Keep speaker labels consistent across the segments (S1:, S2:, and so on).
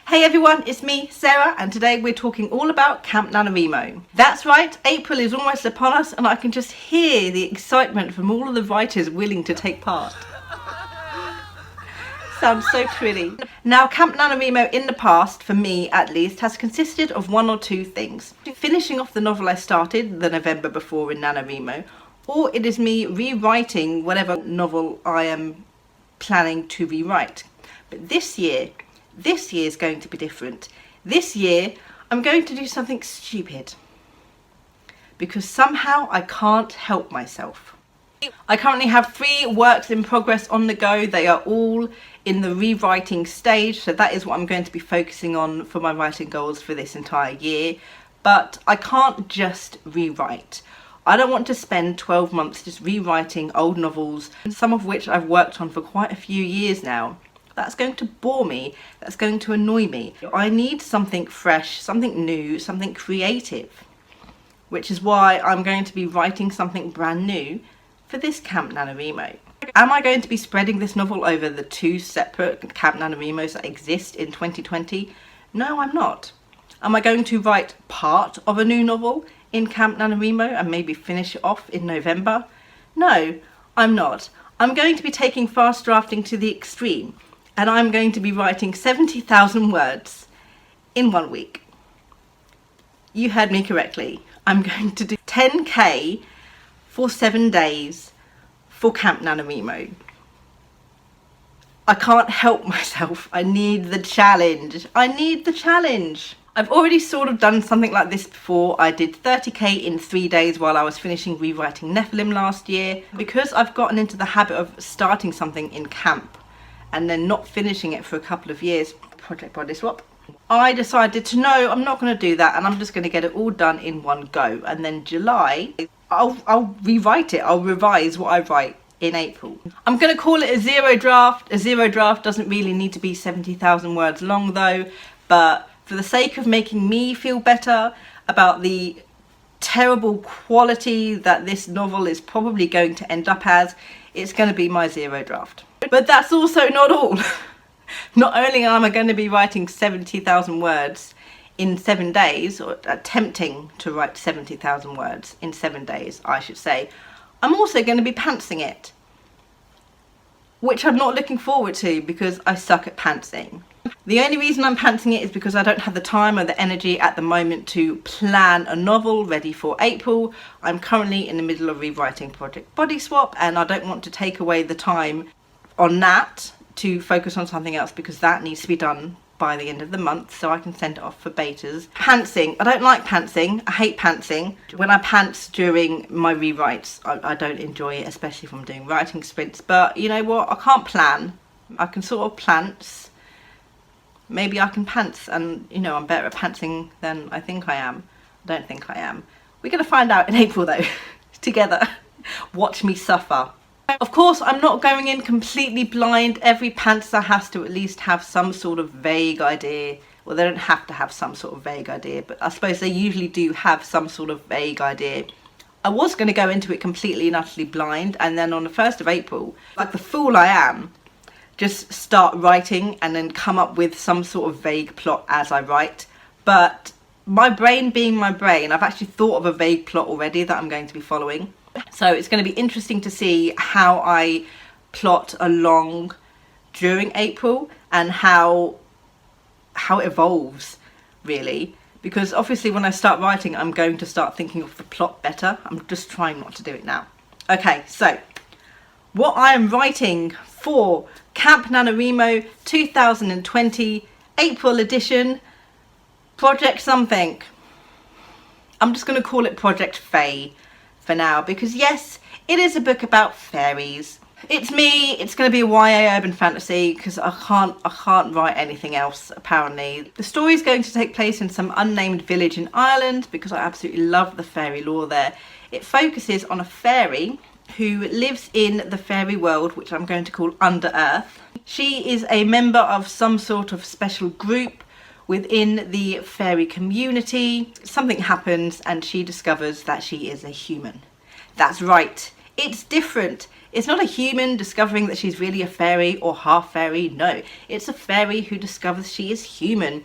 S1: Hey everyone, it's me, Sarah, and today we're talking all about CampNaNoWriMo. That's right, April is almost upon us and I can just hear the excitement from all of the writers willing to take part. Sounds so pretty. Now, CampNaNoWriMo in the past, for me at least, has consisted of one or two things. Finishing off the novel I started the November before in NaNoWriMo, or it is me rewriting whatever novel I am planning to rewrite. But this year is going to be different. This year, I'm going to do something stupid. Because somehow I can't help myself. I currently have 3 works in progress on the go. They are all in the rewriting stage, so that is what I'm going to be focusing on for my writing goals for this entire year. But I can't just rewrite. I don't want to spend 12 months just rewriting old novels, some of which I've worked on for quite a few years now. That's going to bore me, that's going to annoy me. I need something fresh, something new, something creative. Which is why I'm going to be writing something brand new for this CampNaNoWriMo. Am I going to be spreading this novel over the 2 separate CampNaNoWriMos that exist in 2020? No, I'm not. Am I going to write part of a new novel in CampNaNoWriMo and maybe finish it off in November? No, I'm not. I'm going to be taking fast drafting to the extreme. And I'm going to be writing 70,000 words in 1 week. You heard me correctly. I'm going to do 10k for 7 days for CampNaNoWriMo. I can't help myself. I need the challenge. I need the challenge. I've already sort of done something like this before. I did 30k in 3 days while I was finishing rewriting Nephilim last year. Because I've gotten into the habit of starting something in camp and then not finishing it for a couple of years, project body swap, I decided to no, I'm not going to do that, and I'm just going to get it all done in one go. And then July, I'll rewrite it. I'll revise what I write in April. I'm going to call it a zero draft. A zero draft doesn't really need to be 70,000 words long though, but for the sake of making me feel better about the terrible quality that this novel is probably going to end up as, it's going to be my zero draft. But that's also not all. Not only am I going to be writing 70,000 words in 7 days, or attempting to write 70,000 words in 7 days, I should say, I'm also going to be pantsing it. Which I'm not looking forward to because I suck at pantsing. The only reason I'm pantsing it is because I don't have the time or the energy at the moment to plan a novel ready for April. I'm currently in the middle of rewriting Project Body Swap, and I don't want to take away the time on that to focus on something else because that needs to be done by the end of the month so I can send it off for betas. Pantsing. I don't like pantsing. I hate pantsing. When I pants during my rewrites, I don't enjoy it, especially if I'm doing writing sprints. But you know what? I can't plan. I can sort of plants. Maybe I can pants, and you know, I'm better at pantsing than I think I am. I don't think I am. We're going to find out in April though, together. Watch me suffer. Of course, I'm not going in completely blind. Every pantser has to at least have some sort of vague idea. Well, they don't have to have some sort of vague idea, but I suppose they usually do have some sort of vague idea. I was going to go into it completely and utterly blind, and then on the 1st of April, like the fool I am, just start writing and then come up with some sort of vague plot as I write. But my brain being my brain, I've actually thought of a vague plot already that I'm going to be following. So it's going to be interesting to see how I plot along during April and how it evolves, really. Because obviously when I start writing, I'm going to start thinking of the plot better. I'm just trying not to do it now. Okay, so what I am writing for CampNaNoWriMo 2020 April edition, Project something. I'm just going to call it Project Fae for now, because yes, it is a book about fairies. It's me. It's going to be a YA urban fantasy because I can't write anything else apparently. The story is going to take place in some unnamed village in Ireland because I absolutely love the fairy lore there. It focuses on a fairy who lives in the fairy world, which I'm going to call Under Earth. She is a member of some sort of special group within the fairy community. Something happens and she discovers that she is a human. That's right, it's different. It's not a human discovering that she's really a fairy or half fairy. No, it's a fairy who discovers she is human.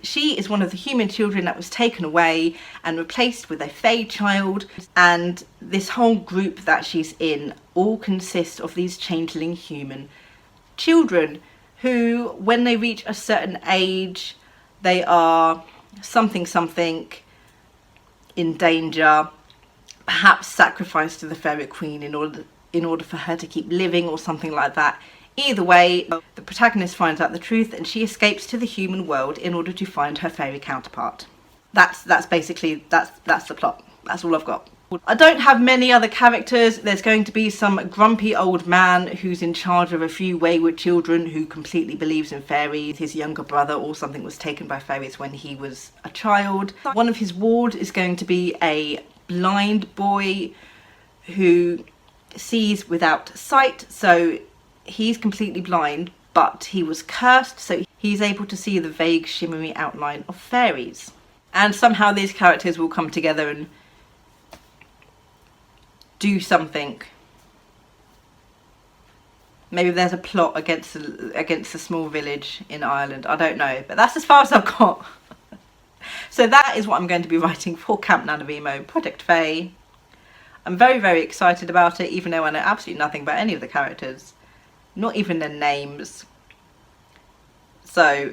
S1: She is one of the human children that was taken away and replaced with a fae child, and this whole group that she's in all consist of these changeling human children who, when they reach a certain age, they are something in danger, perhaps sacrificed to the fairy queen in order for her to keep living or something like that. Either way, the protagonist finds out the truth and she escapes to the human world in order to find her fairy counterpart. That's basically that's the plot. That's all I've got. I don't have many other characters. There's going to be some grumpy old man who's in charge of a few wayward children who completely believes in fairies. His younger brother or something was taken by fairies when he was a child. One of his ward is going to be a blind boy who sees without sight, so he's completely blind, but he was cursed, so he's able to see the vague shimmery outline of fairies. And somehow these characters will come together and do something. Maybe there's a plot against a small village in Ireland. I don't know, but that's as far as I've got. So that is what I'm going to be writing for CampNaNoWriMo Project Fae. I'm very, very excited about it, even though I know absolutely nothing about any of the characters, not even their names. So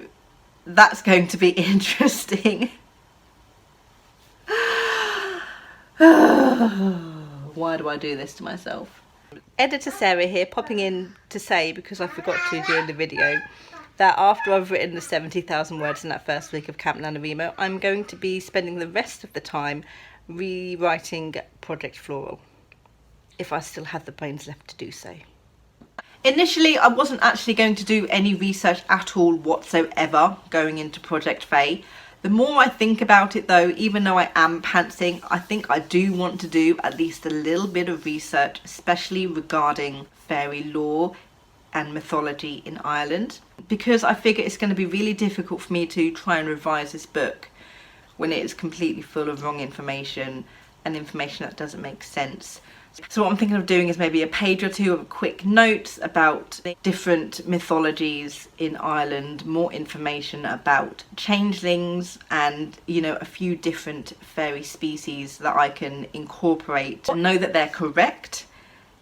S1: that's going to be interesting. Why do I do this to myself? Editor Sarah here, popping in to say, because I forgot to during the video, that after I've written the 70,000 words in that first week of CampNaNoWriMo, I'm going to be spending the rest of the time rewriting Project Floral, if I still have the brains left to do so. Initially, I wasn't actually going to do any research at all whatsoever going into Project Fae. The more I think about it though, even though I am pantsing, I think I do want to do at least a little bit of research, especially regarding fairy lore and mythology in Ireland, because I figure it's going to be really difficult for me to try and revise this book when it is completely full of wrong information and information that doesn't make sense. So what I'm thinking of doing is maybe a page or two of quick notes about different mythologies in Ireland, more information about changelings and, you know, a few different fairy species that I can incorporate and know that they're correct,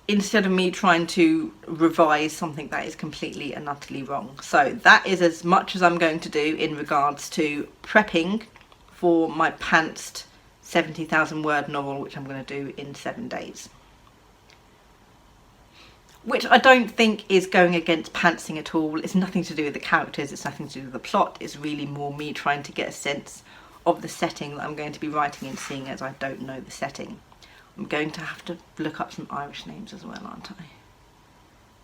S1: instead of me trying to revise something that is completely and utterly wrong. So that is as much as I'm going to do in regards to prepping for my pantsed 70,000 word novel, which I'm going to do in 7 days. Which I don't think is going against pantsing at all. It's nothing to do with the characters, it's nothing to do with the plot. It's really more me trying to get a sense of the setting that I'm going to be writing in, seeing as I don't know the setting. I'm going to have to look up some Irish names as well, aren't I?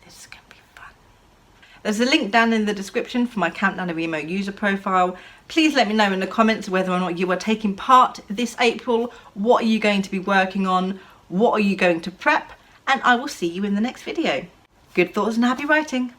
S1: This is going to be fun. There's a link down in the description for my CampNaNoWriMo user profile. Please let me know in the comments whether or not you are taking part this April. What are you going to be working on? What are you going to prep? And I will see you in the next video. Good thoughts and happy writing.